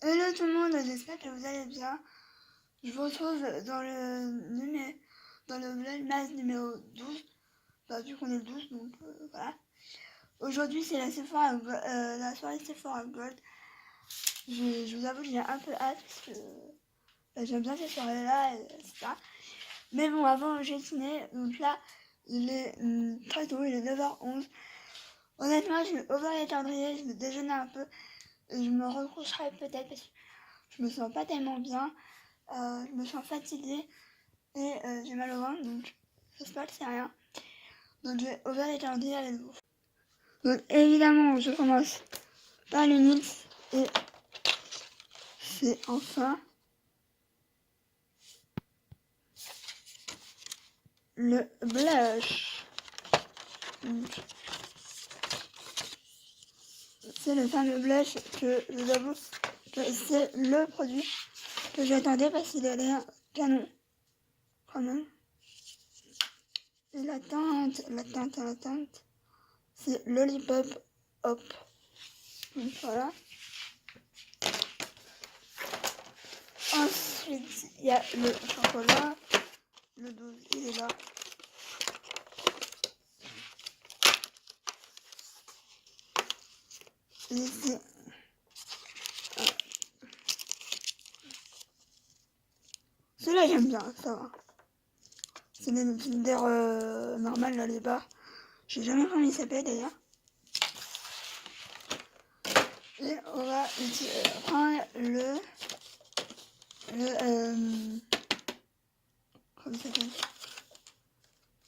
Hello tout le monde, j'espère que vous allez bien. Je vous retrouve dans le vlogmas numéro 12, vu qu'on est 12, donc voilà. Aujourd'hui c'est la soirée Sephora Gold. Je vous avoue que j'ai un peu hâte parce que j'aime bien ces soirées-là, etc. Mais bon, avant j'ai dîné, donc là il est très tôt, il est 9h11. Honnêtement, je vais ouvrir les calendriers, je vais déjeuner un peu, et je me recoucherai peut-être parce que je me sens pas tellement bien. Je me sens fatiguée et j'ai mal au ventre, donc j'espère que c'est rien. Donc je vais ouvrir les calendriers avec vous. Donc évidemment, je commence par le NYX et c'est enfin le blush. Donc, c'est le fameux blush que je vous avoue que c'est le produit que j'attendais parce qu'il a l'air canon quand même. Et la teinte, c'est Lollipop Hop. Donc voilà. Ensuite, il y a le chocolat. Le 12, il est là. Et ici, celui-là j'aime bien, ça va. C'est le Kinder normal là, les bas. Je sais jamais comment il s'appelle d'ailleurs. Et on va prendre comment ça s'appelle?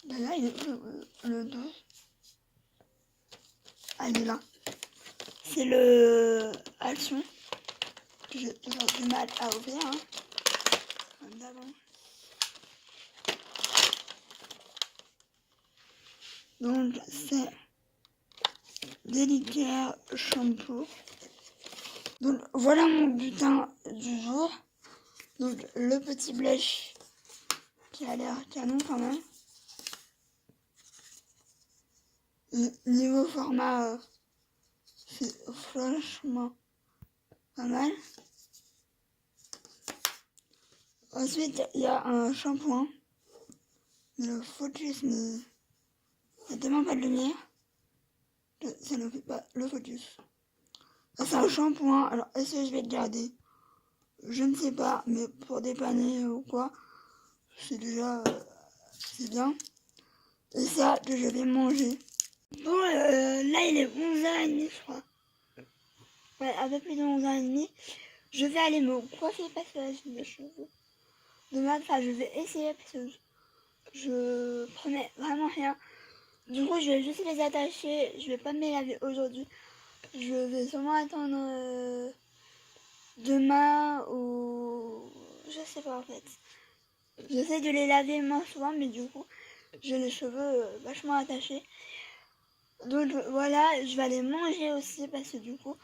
D'ailleurs, il est le 12. Ah, il est là. C'est le Action. J'ai toujours du mal à ouvrir. Hein. Comme d'avant. Donc, c'est Délicat Shampoo. Donc, voilà mon butin du jour. Donc, le petit blush qui a l'air canon quand même. Niveau format, c'est franchement pas mal. Ensuite, il y a un shampoing. Le Focus, mais il n'y a tellement pas de lumière. Ça ne fait pas le Focus. Ça, c'est un shampoing. Alors, est-ce que je vais le garder? Je ne sais pas, mais pour dépanner ou quoi, c'est déjà c'est bien. Et ça, que je vais manger. Bon, là, il est 11h30, je crois. Ouais, un peu plus de 11h30. Je vais aller me coiffer parce que là, j'ai mes cheveux de mal. Enfin, je vais essayer parce que je promets vraiment rien. Du coup, je vais juste les attacher. Je vais pas me les laver aujourd'hui. Je vais sûrement attendre demain ou je sais pas en fait. J'essaie de les laver moins souvent, mais du coup, j'ai les cheveux vachement attachés. Donc voilà, je vais aller manger aussi parce que du coup,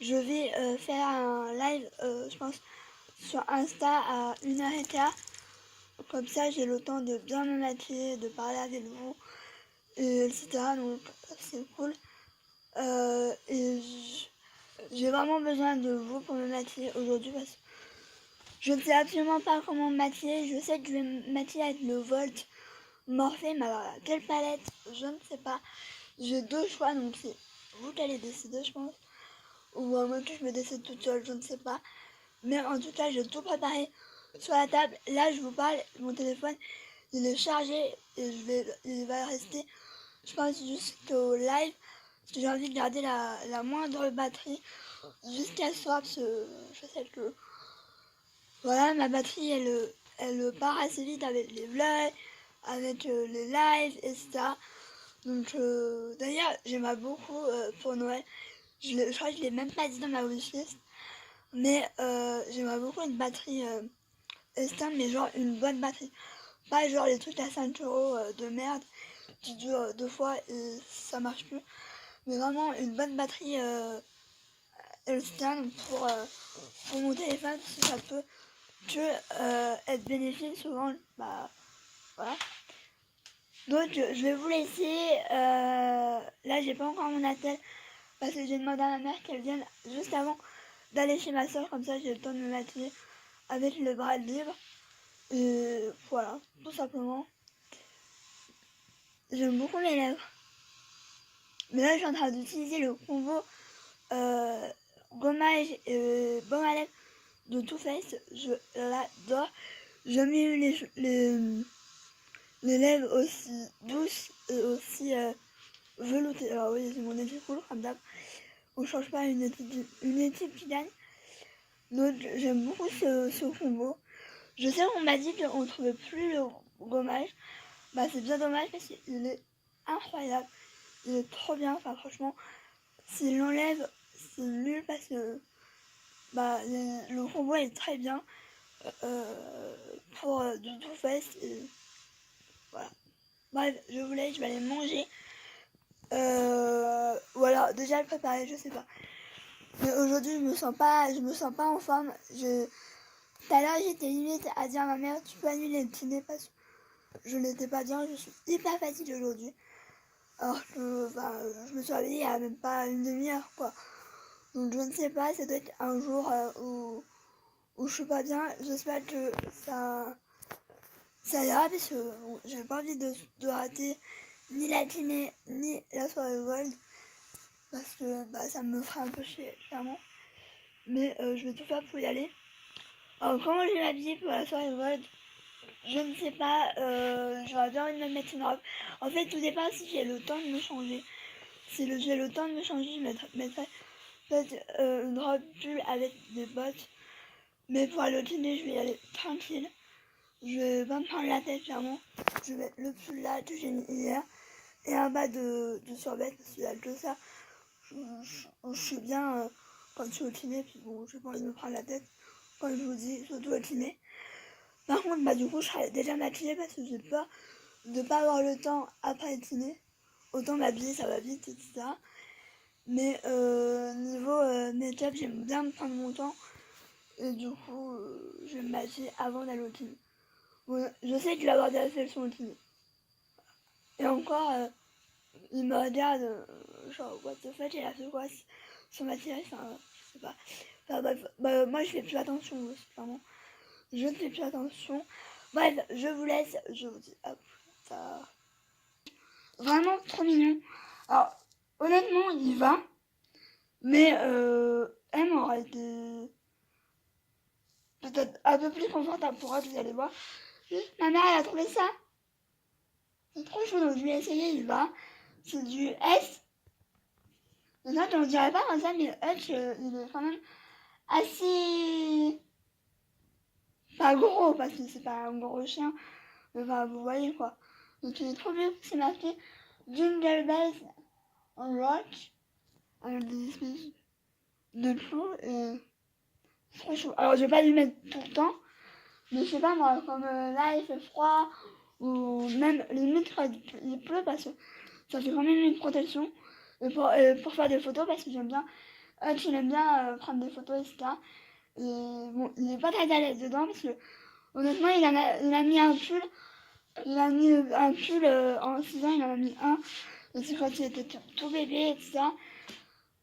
je vais faire un live, je pense, sur Insta à 1h15. Comme ça, j'ai le temps de bien me maquiller, de parler avec vous, etc. Donc c'est cool. Et j'ai vraiment besoin de vous pour me maquiller aujourd'hui parce que je ne sais absolument pas comment me maquiller. Je sais que je vais me maquiller avec le Volt Morphe, mais alors quelle palette, je ne sais pas. J'ai deux choix, donc c'est vous qui allez décider, je pense. Ou à moins que je me décide toute seule, je ne sais pas. Mais en tout cas, j'ai tout préparé sur la table. Là, je vous parle, mon téléphone, il est chargé et il va rester, je pense, jusqu'au live. Parce que j'ai envie de garder la moindre batterie jusqu'à ce soir, parce que je sais que voilà, ma batterie, elle part assez vite avec les vlogs, avec les lives, etc. Donc, d'ailleurs, j'aimerais beaucoup pour Noël. Je crois que je l'ai même pas dit dans ma wishlist. Mais j'aimerais beaucoup une batterie externe, mais genre une bonne batterie. Pas genre les trucs à 5 € de merde qui durent 2 fois et ça marche plus. Mais vraiment une bonne batterie externe pour mon téléphone, si ça peut que être bénéfique souvent. Bah voilà. Donc je vais vous laisser. Là j'ai pas encore mon attel parce que j'ai demandé à ma mère qu'elle vienne juste avant d'aller chez ma soeur, comme ça j'ai le temps de me maquiller avec les bras libres. Et voilà, tout simplement. J'aime beaucoup mes lèvres. Mais là, je suis en train d'utiliser le combo gommage et baume à lèvres de Too Faced. Je l'adore. J'aime les lèvres aussi douces et aussi veloutées. Alors oui, c'est mon effet cool, comme d'hab. On change pas une équipe qui gagne. Donc j'aime beaucoup ce combo. Je sais qu'on m'a dit qu'on ne trouvait plus le gommage. Bah c'est bien dommage parce qu'il est incroyable. Il est trop bien. Enfin franchement, s'il l'enlève, c'est nul parce que bah, le combo est très bien pour du Too Faced. Et voilà. Bref, je vous laisse, je vais aller manger. Voilà, déjà le préparer, je sais pas. Mais aujourd'hui, je me sens pas en forme. Tout à l'heure, j'étais limite à dire à ma mère, tu peux annuler le dîner parce que je n'étais pas bien, je suis hyper fatiguée aujourd'hui. Alors que, je me suis réveillée il y a même pas une demi-heure, quoi. Donc je ne sais pas, ça doit être un jour où je suis pas bien. J'espère que ça ira parce que j'ai pas envie de rater ni la dîner ni la soirée Gold. Parce que ça me ferait un peu chier, clairement. Mais je vais tout faire pour y aller. Alors comment je vais m'habiller pour la soirée Gold, je ne sais pas, j'aurais bien envie de me mettre une robe. En fait, tout dépend si j'ai le temps de me changer. Si j'ai le temps de me changer, je mettrai peut-être une robe pull avec des bottes. Mais pour aller au dîner, je vais y aller tranquille. Je vais pas me prendre la tête, clairement. Je vais mettre le pull là que j'ai mis hier. Et un bas de survêt, parce qu'il y a que ça. Je suis bien quand je suis au dîner. Puis bon, j'ai pas envie de me prendre la tête. Quand je vous dis, surtout au dîner. Par contre, du coup, je serai déjà maquillée parce que j'ai peur de pas avoir le temps après le dîner. Autant m'habiller, ça va vite, etc. Mais niveau make-up, j'aime bien me prendre mon temps. Et du coup, je vais me maquiller avant d'aller au dîner. Bon, je sais que je vais avoir des réflexions au dîner. Et encore, il me regarde, genre, what the fuck, elle a fait quoi son maquillage, enfin, je sais pas. Enfin, bref, moi je fais plus attention, clairement. Je ne fais plus attention. Bref, je vous laisse, je vous dis à plus tard. Vraiment trop mignon. Alors, honnêtement, il va. Mais elle m'aurait été peut-être un peu plus confortable pour elle, vous allez voir. Juste, ma mère, elle a trouvé ça. C'est trop chaud, donc je vais essayer, il va. C'est du S. Non, on dirait pas comme ça, mais le S, il est quand même assez... pas gros, parce que c'est pas un gros chien. Mais enfin, vous voyez quoi. Donc il est trop bien, c'est marqué Jingle Bells Rock. Avec des espèces de clous et... c'est trop chaud. Alors je vais pas lui mettre tout le temps. Mais je sais pas moi, comme là il fait froid, ou même limite quand il pleut, parce que ça fait quand même une protection. Et pour faire des photos, parce que j'aime bien, il aime bien prendre des photos, etc. Et bon, il est pas très à l'aise dedans, parce que honnêtement, il a mis un pull. Il a mis un pull en 6 ans, il en a mis un. Aussi quand il était tout bébé, etc.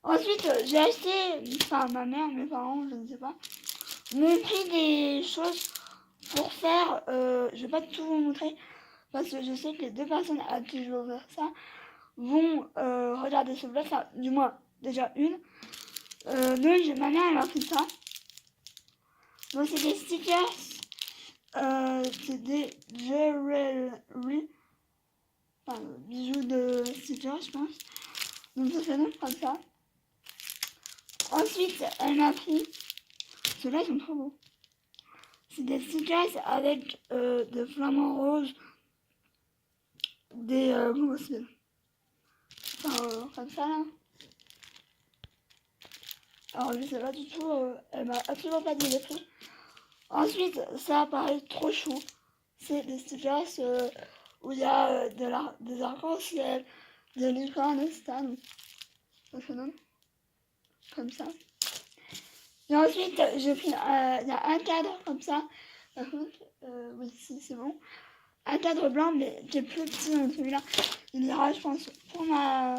Ensuite, j'ai acheté, enfin ma mère, mes parents, je ne sais pas, m'ont pris des choses pour faire, je vais pas tout vous montrer parce que je sais que les deux personnes à qui je vais ouvrir ça vont regarder ce vlog, enfin du moins déjà une. Donc ma mère elle m'a pris ça. Donc c'est des stickers, c'est des jewelry, enfin bijoux de stickers je pense. Donc ça fait donc comme ça. Ensuite elle m'a pris, ceux-là ils sont trop beaux. C'est des stickers avec des flamants roses, des comment c'est, enfin comme ça là. Alors je sais pas du tout, elle m'a absolument pas dit les prix. Ensuite, ça paraît trop chou. C'est des stickers où il y a des arcs-en-ciel, des licornes, etc. Donc, ça fait non comme ça. Et ensuite, j'ai pris, il y a un cadre comme ça. Par contre, oui, si, c'est bon. Un cadre blanc, mais qui est plus petit, donc celui-là, il ira, je pense, pour ma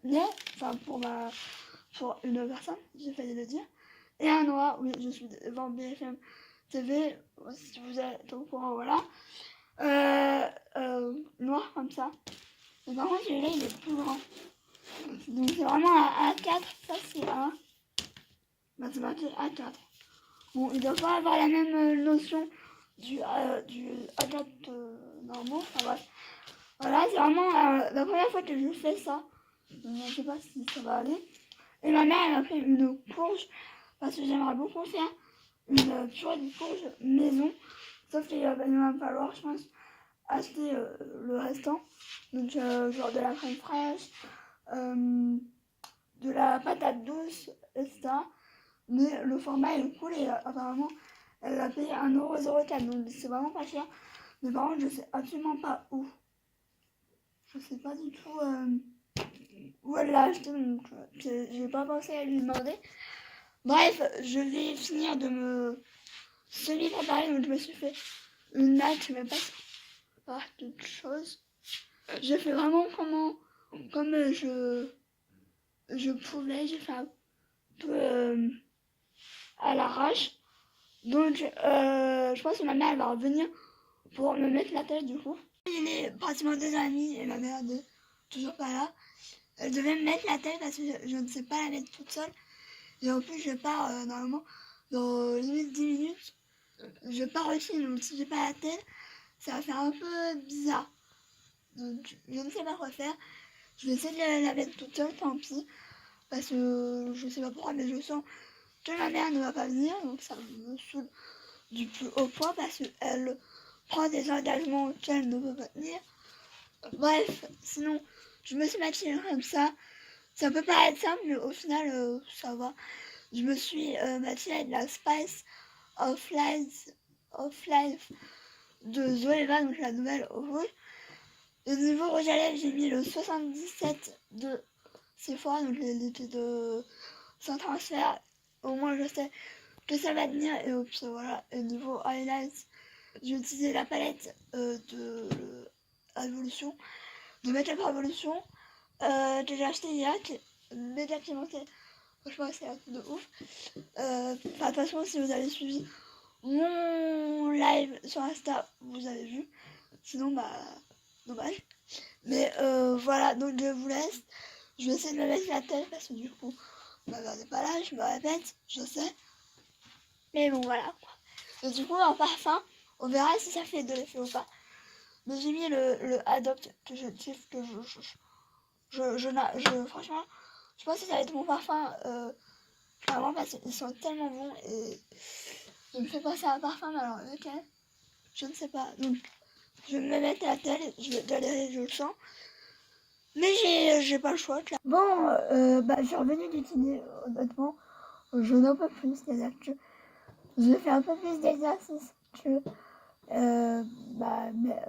lait, enfin pour une personne, j'ai failli le dire. Et un noir, oui, je suis devant BFM TV, si vous êtes au courant, voilà. Noir comme ça. Mais par contre, celui-là, il est plus grand. Donc c'est vraiment un A4, ça c'est un. Bah, c'est marqué A4. Bon, il doit pas avoir la même notion du A4 normaux. Enfin bref. Voilà, c'est vraiment la première fois que je fais ça. Donc, je sais pas si ça va aller. Et ma mère, elle m'a fait une courge parce que j'aimerais beaucoup faire une purée de courge maison. Sauf qu'il va me falloir, je pense, acheter le restant. Donc, genre de la crème fraîche, de la patate douce, etc. Mais le format est cool et apparemment, elle a payé 1,04€. Donc, c'est vraiment pas cher. Mais par contre, je sais absolument pas où. Je sais pas du tout où elle l'a acheté. Donc, j'ai pas pensé à lui demander. Bref, je vais finir de me semi-préparer. Donc, je me suis fait une natte, je sais même pas toute chose. J'ai fait vraiment comme je pouvais. J'ai fait un peu à l'arrache. Donc, je pense que ma mère elle va revenir pour me mettre la tête du coup. Il est pratiquement 2 ans et demi et ma mère n'est toujours pas là. Elle devait me mettre la tête parce que je ne sais pas la mettre toute seule. Et en plus, je pars normalement dans limite 10 minutes. Je pars aussi, donc si j'ai pas la tête, ça va faire un peu bizarre. Donc, je ne sais pas quoi faire. Je vais essayer de la mettre toute seule, tant pis. Parce que je sais pas pourquoi, mais je sens que ma mère ne va pas venir. Donc, ça me saoule du plus haut point parce qu'elle prend des engagements qu'elle ne peut pas tenir. Bref, sinon, je me suis maquillée comme ça. Ça peut paraître simple, mais au final, ça va. Je me suis maquillée avec la Spice of Life de Zoeva, donc la nouvelle rouge. Le niveau rouge à lèvres, j'ai mis le 77 de Sephora, donc les de sans transfert. Au moins, je sais que ça va tenir. Et au pire, voilà. Et niveau highlights, j'ai utilisé la palette de Evolution, de Makeup Revolution, que j'ai acheté hier, qui est méga pimentée. Franchement, c'est un truc de ouf. De toute façon, si vous avez suivi mon live sur Insta, vous avez vu. Sinon, bah, dommage. Mais voilà, donc je vous laisse. Je vais essayer de me mettre la tête parce que du coup, ma mère n'est pas là, je me répète, je sais. Mais bon, voilà quoi. Et du coup, en parfum, on verra si ça fait de l'effet ou pas. Mais j'ai mis le Adopt que je kiffe, que franchement, je pense que ça va être mon parfum. Vraiment parce qu'ils sont tellement bons et je me fais penser à un parfum, mais alors lequel je ne sais pas. Donc je vais me mettre la tête, je vais galérer, je le sens. Mais j'ai pas le choix. Là. Bon, je suis revenue du dîner, honnêtement. Je n'en peux plus, c'est-à-dire que je fais un peu plus d'exercice que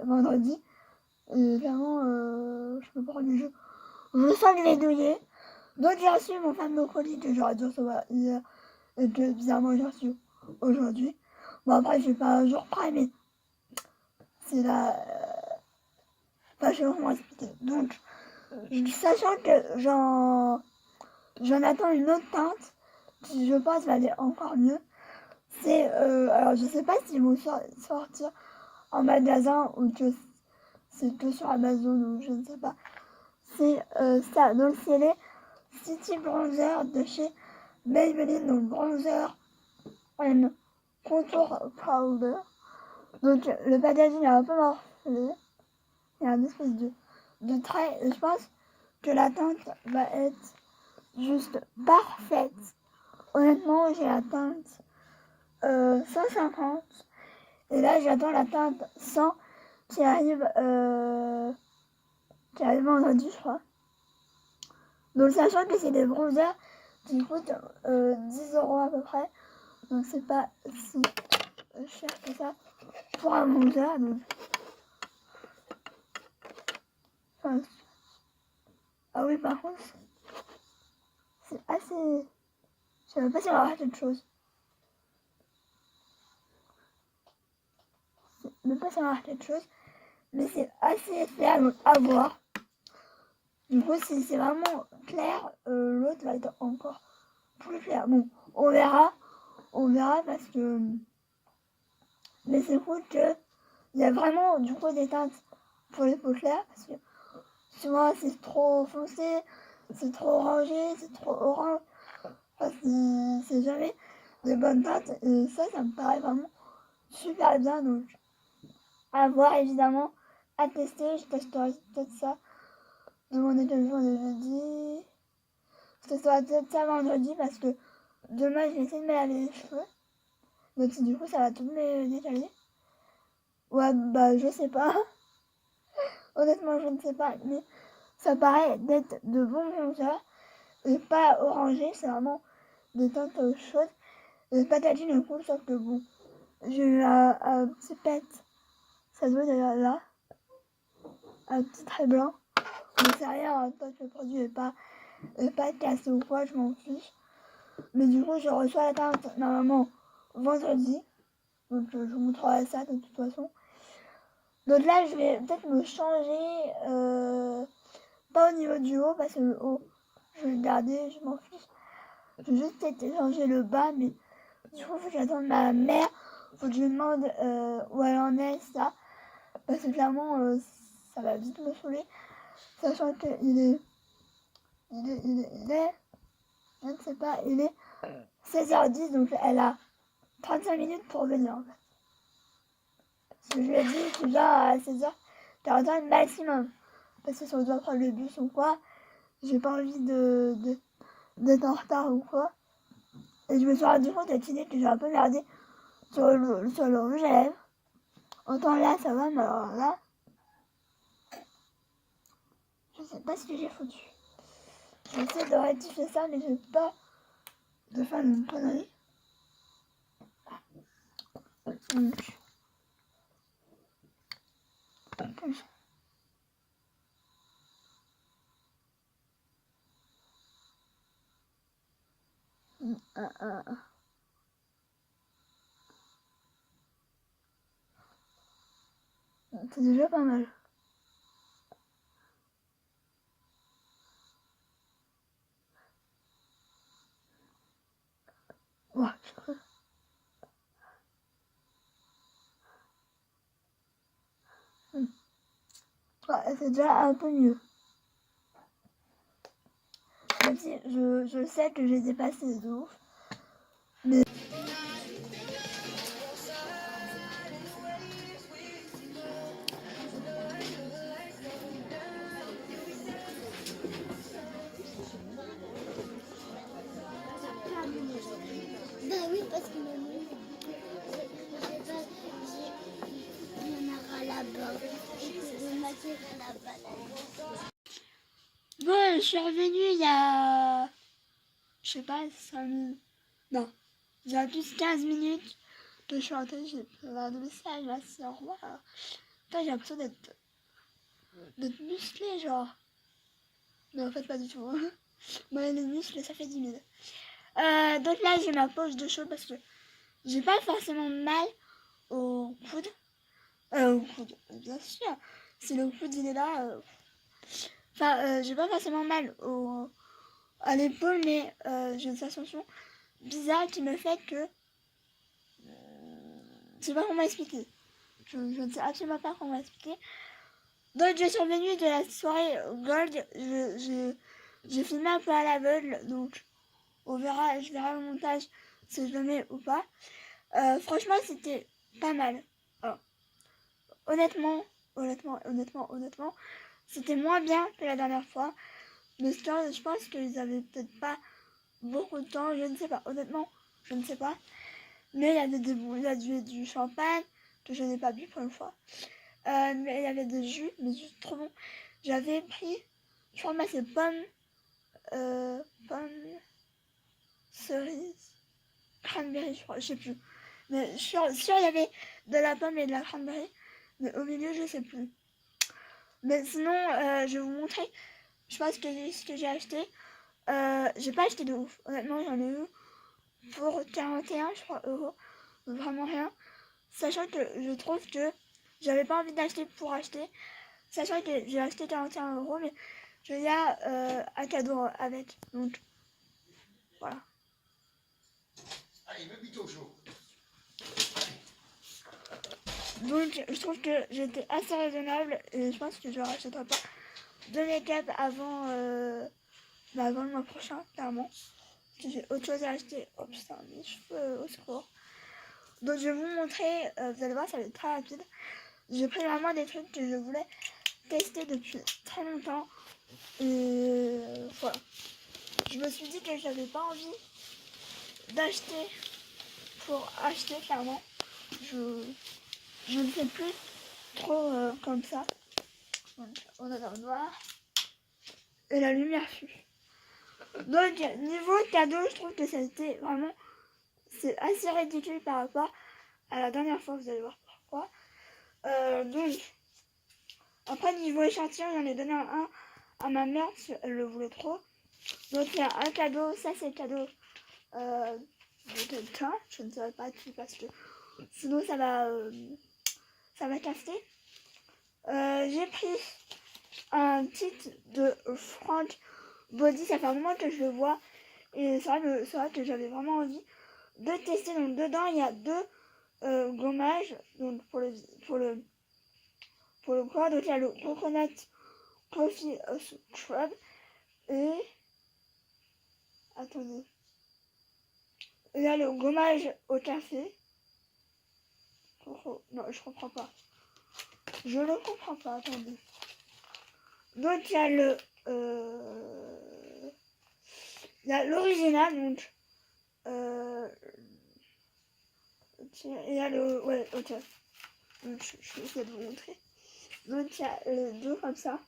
vendredi. Et vraiment, je me prends du jeu. Je me sens glédouillée. Donc j'ai reçu mon fameux colis que j'aurais dû recevoir hier et que bizarrement j'ai reçu aujourd'hui. Bon après je suis pas un jour près mais c'est là... je sais pas comment expliquer. Donc sachant que j'en attends une autre teinte qui je pense va aller encore mieux. C'est alors je sais pas s'ils vont sortir en magasin ou que c'est que sur Amazon ou je ne sais pas. C'est ça, donc c'est les City Bronzer de chez Maybelline, donc bronzer and contour powder. Donc le packaging est un peu morcelé. Il y a une espèce de trait et je pense que la teinte va être juste parfaite. Honnêtement, j'ai la teinte 150 et là j'attends la teinte 100 qui arrive vendredi, je crois. Donc sachant que c'est des bronzers qui coûtent 10€ à peu près, donc c'est pas si cher que ça pour un bronzer. Donc... Enfin, ah oui, par contre, c'est assez... Je sais même pas si on va rater quelque chose. Je sais même pas si on va rater quelque chose, mais c'est assez épais à voir. Du coup, si c'est vraiment clair, l'autre va être encore plus clair. Bon, on verra parce que... Mais c'est cool qu'il y a vraiment du coup des teintes pour les peaux claires parce que souvent c'est trop foncé, c'est trop orangé, c'est trop orange. Enfin, c'est jamais de bonnes teintes et ça me paraît vraiment super bien. Donc à voir évidemment, à tester. Je testerai peut-être ça demander quel jour de jeudi. Je testerai peut-être ça vendredi parce que demain je vais essayer de me laver les cheveux. Donc du coup ça va tout me décaler. Ouais bah je sais pas. Honnêtement je ne sais pas. Mais ça paraît d'être de bons bronzers. Et pas orangé, c'est vraiment des teintes chaudes. Le packaging est cool, sauf que bon. J'ai eu un petit pet. Ça doit être là. Un petit trait blanc. Mais c'est rien, tant que le produit n'est pas cassé ou quoi, je m'en fiche. Mais du coup, je reçois la teinte normalement vendredi. Donc je vous montrerai ça de toute façon. Donc là, je vais peut-être me changer. Pas au niveau du haut, parce que le haut, je vais le garder, je m'en fiche. Je vais juste peut-être changer le bas, mais du coup, faut que j'attende ma mère. Faut que je lui demande où elle en est, ça. Parce que clairement, ça va vite me saouler. Sachant qu'il est. Je ne sais pas, il est 16h10, donc elle a 35 minutes pour venir en fait. Parce que je lui ai dit, tu viens à 16h45 maximum. Parce que si on doit prendre le bus ou quoi, j'ai pas envie d'être en retard ou quoi. Et je me suis rendu compte avec l'idée que j'ai un peu merdé sur le rouge à lèvres. Autant là, ça va, mais alors là, je sais pas ce que j'ai foutu. J'essaie de rectifier ça, mais j'ai peur de faire une connerie. Donc, c'est déjà pas mal. Ouais, ouais, c'est déjà un peu mieux. Même si je sais que j'ai dépassé de ouf. Mais Bah oui, parce que maman, il y en aura là-bas. Et que le matin là-bas. bon, je suis revenue il y a... Je sais pas, 5 minutes. Non, il y a plus 15 minutes que je suis rentrée. J'ai plein de messages, merci, au revoir. Putain, j'ai l'impression d'être musclée, genre. Mais en fait, pas du tout. Moi, les muscles, ça fait 10 000. Donc là, j'ai ma pause de chaud parce que j'ai pas forcément mal au coude. Au coude, bien sûr. Si le coude, il est là... Enfin, j'ai pas forcément mal à l'épaule, mais j'ai une sensation bizarre qui me fait que... je sais pas comment expliquer. Je ne sais absolument pas comment expliquer. Donc, je suis revenue de la soirée Gold. J'ai filmé un peu à l'aveugle, donc je verrai au montage si je le mets ou pas. Franchement, c'était pas mal. Alors, honnêtement, c'était moins bien que la dernière fois. Mais je pense qu'ils avaient peut-être pas beaucoup de temps, je ne sais pas. Honnêtement, je ne sais pas. Mais il y avait du champagne que je n'ai pas bu pour une fois. Mais il y avait des jus, mais juste trop bon. J'avais pris, je crois que c'est pommes, cerises, cranberry, je crois, je sais plus. Mais sûr, il y avait de la pomme et de la cranberry. Mais au milieu, je sais plus. Mais sinon, je vais vous montrer. Je pense que ce que j'ai acheté. J'ai pas acheté de ouf. Honnêtement, j'en ai eu pour 41, je crois, euros. Vraiment rien. Sachant que je trouve que j'avais pas envie d'acheter pour acheter. Sachant que j'ai acheté 41 euros, mais qu'il y a un cadeau avec. Donc, voilà. Allez, me bite au chaud. Donc, je trouve que j'étais assez raisonnable et je pense que je ne rachèterai pas de make-up avant le mois prochain, clairement. Parce que j'ai autre chose à acheter. Oh putain, mes cheveux, au secours. Donc, je vais vous montrer, vous allez voir, ça va être très rapide. J'ai pris vraiment des trucs que je voulais tester depuis très longtemps. Et voilà. Je me suis dit que j'avais pas envie d'acheter pour acheter, clairement. Je ne fais plus trop comme ça. Donc, on a dans le noir. Et la lumière fut. Donc, niveau cadeau, je trouve que ça a été vraiment... C'est assez ridicule par rapport à la dernière fois, vous allez voir pourquoi. Donc, après, niveau échantillon, j'en ai donné un à ma mère, parce qu'elle le voulait trop. Donc, il y a un cadeau, ça c'est le cadeau de quelqu'un. Je ne saurais pas qui parce que sinon ça va casser. J'ai pris un titre de Frank Body, ça fait un moment que je le vois. Et c'est vrai que j'avais vraiment envie de tester. Donc, dedans, il y a deux gommages donc pour le corps. Donc, il y a le Coconut Coffee Scrub et... Attendez. Il y a le gommage au café. Oh, non, je comprends pas. Je le comprends pas, attendez. Donc, il y a le... il y a l'original, donc... il y a le... Ouais, ok. Donc, je vais essayer de vous montrer. Donc, il y a les deux comme ça.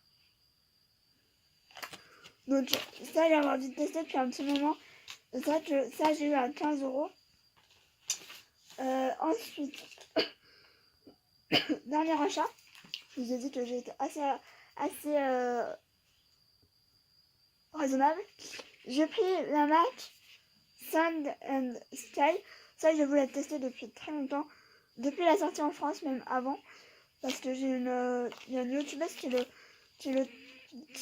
Donc, ça, j'avais envie de tester depuis un petit moment. C'est vrai que ça, j'ai eu à 15 €. Ensuite, dernier achat. Je vous ai dit que j'ai été assez raisonnable. J'ai pris la marque Sand and Sky. Ça, je voulais tester depuis très longtemps. Depuis la sortie en France, même avant. Parce que il y a une youtubeuse qui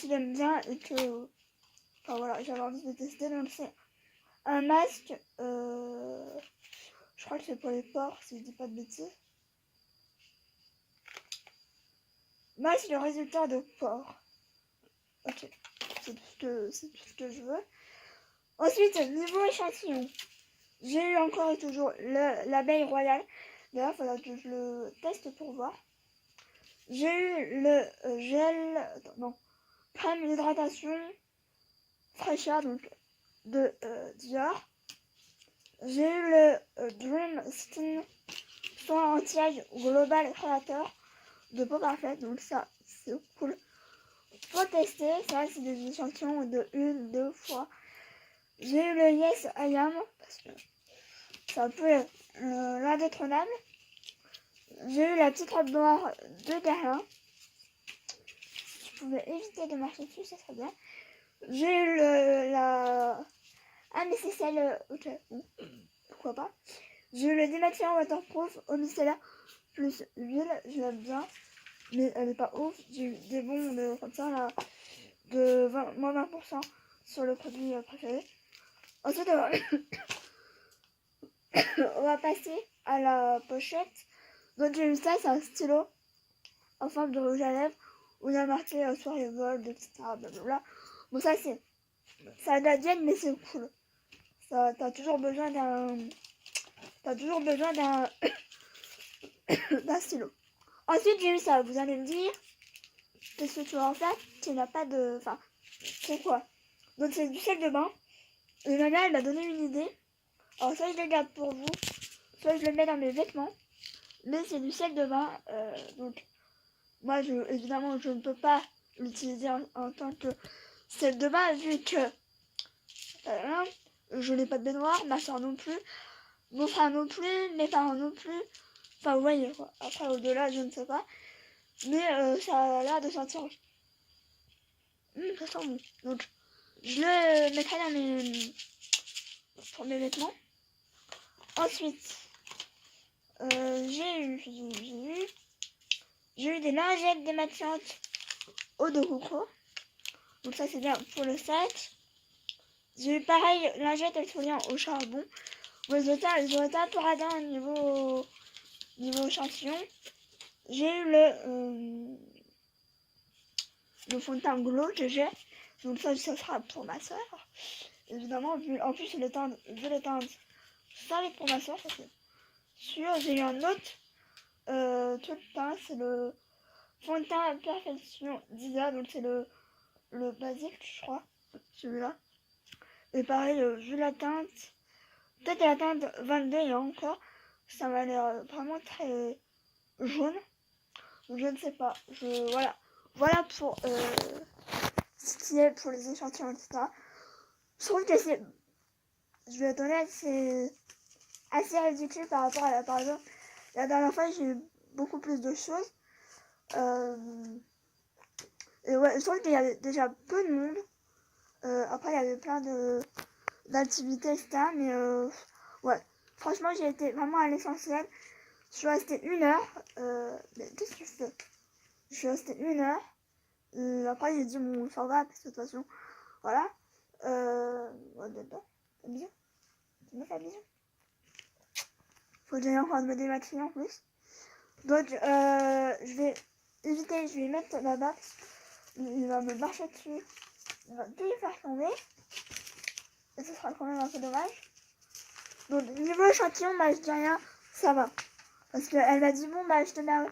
l'aime bien et que... Enfin voilà, j'avais envie de tester. Donc c'est un masque. Je crois que c'est pour les pores, si je dis pas de bêtises. Masque le résultat de pores. Ok, c'est tout ce que je veux. Ensuite, niveau échantillon. J'ai eu encore et toujours l'abeille royale. D'ailleurs, il faudra que je le teste pour voir. J'ai eu le gel, non, crème d'hydratation fraîcheur, donc de Dior. J'ai eu le Dream Skin soin anti-âge global créateur de Peau Parfaite, donc ça c'est cool. Faut tester, ça c'est des échantillons de 1-2 fois. J'ai eu le Yes I Am, parce que c'est un peu l'indétrônable. J'ai eu la petite robe noire de Guerlain. Si je pouvais éviter de marcher dessus, ça serait bien. J'ai eu Ah mais c'est celle... Ok, bon, pourquoi pas. J'ai eu le démaquillant waterproof au micellaire plus huile, je l'aime bien. Mais elle est pas ouf. J'ai eu des bons comme ça là, de moins 20% sur le produit préféré. Ensuite, on va passer à la pochette. Donc j'ai eu ça, c'est un stylo en forme de rouge à lèvres où il y a marqué soirée gold, etc. Blablabla. Bon ça c'est... Ça date bien mais c'est cool. T'as toujours besoin d'un... T'as toujours besoin d'un... d'un stylo. Ensuite j'ai eu ça, vous allez me dire... Qu'est-ce que tu vas en faire? Tu n'as pas de... Enfin, c'est quoi? Donc c'est du sel de bain. Et ma mère elle m'a donné une idée. Alors soit je le garde pour vous, soit je le mets dans mes vêtements. Mais c'est du sel de bain. Donc moi évidemment je ne peux pas l'utiliser en tant que sel de bain vu que je n'ai pas de baignoire, ma soeur non plus, mon frère non plus, mes parents non plus. Enfin vous voyez quoi. Après au-delà je ne sais pas. Mais ça a l'air de sentir... ça sent bon. Donc je le mettrai pour mes vêtements. Ensuite, j'ai eu des lingettes démaquillantes eau de coco. Donc ça c'est bien pour le sac. J'ai eu pareil lingette exfoliant au charbon. Résultat, ils ont été un peu radins au niveau échantillon. J'ai eu le fond de teint Glow que j'ai. Donc ça sera pour ma soeur. Évidemment, en plus le teint, ça va être pour ma soeur, ça c'est sûr. J'ai eu un autre truc de teint, c'est le fond de teint Perfection d'Isa, donc c'est le basique, je crois, celui-là. Et pareil, vu la teinte, peut-être la teinte 22, il y a encore, ça m'a l'air vraiment très jaune. Donc je ne sais pas, voilà pour ce qui est pour les échantillons, etc. Je trouve que c'est, je vais être honnête, c'est assez ridicule par rapport à par exemple, la dernière fois j'ai eu beaucoup plus de choses. Et ouais, je trouve qu'il y avait déjà peu de monde. Après, il y avait plein d'activités, etc. Mais ouais, franchement, j'ai été vraiment à l'essentiel. Je suis restée 1 heure. Mais qu'est-ce que tu fais? Je suis restée 1 heure. Après, j'ai dit, bon, ça va, parce que de toute façon, voilà. Ouais, dedans. T'as bisous? Tu me fais un bisou? Faut que j'aille encore me démaquiller en plus. Donc, je vais éviter, je vais mettre ma barre. Il va me marcher dessus. Il va tout faire tomber. Et ce sera quand même un peu dommage. Donc, niveau échantillon, bah, je dis rien, ça va. Parce qu'elle m'a dit, bon, bah, je te mets un...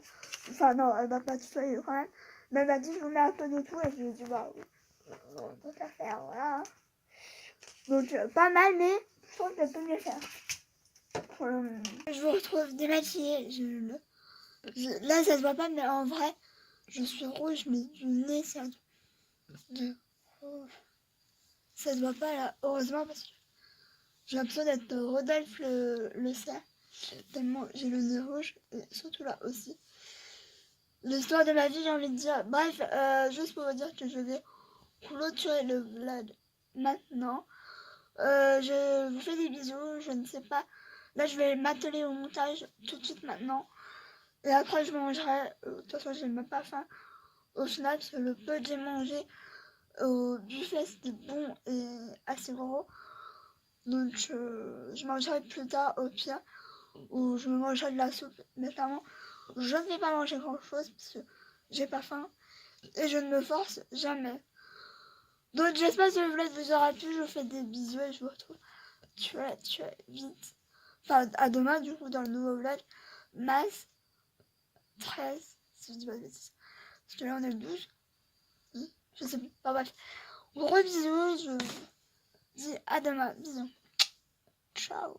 Enfin, non, elle m'a pas tutoyé quand même. Mais elle m'a dit, je vous mets un peu de tout. Et je lui ai dit, bah, on peut pas faire, voilà. Donc, pas mal, mais je trouve qu'elle peut mieux faire. Je vous retrouve démaquillée. Là, ça se voit pas, mais en vrai, je suis rouge, mais du nez, c'est un truc de rouge. Ça se voit pas, là, heureusement, parce que j'ai l'impression d'être Rodolphe le cerf. Tellement j'ai le nez rouge, et surtout là aussi. L'histoire de ma vie, j'ai envie de dire. Bref, juste pour vous dire que je vais clôturer le vlog maintenant. Je vous fais des bisous, je ne sais pas. Là, je vais m'atteler au montage tout de suite maintenant. Et après, je mangerai. De toute façon, j'ai même pas faim. Au final, parce que le peu que j'ai mangé au buffet, c'était bon et assez gros. Donc, je mangerai plus tard au pire. Ou je me mangerai de la soupe. Mais clairement, je ne vais pas manger grand chose parce que j'ai pas faim. Et je ne me force jamais. Donc, j'espère que le vlog vous aura plu. Je vous fais des bisous et je vous retrouve très vite. Enfin, à demain, du coup, dans le nouveau vlog. Mars 13, si je dis pas de bêtises. Parce que là, on est le 12. Je sais plus. Enfin, bref. Gros bisous. Je vous dis à demain. Bisous. Ciao.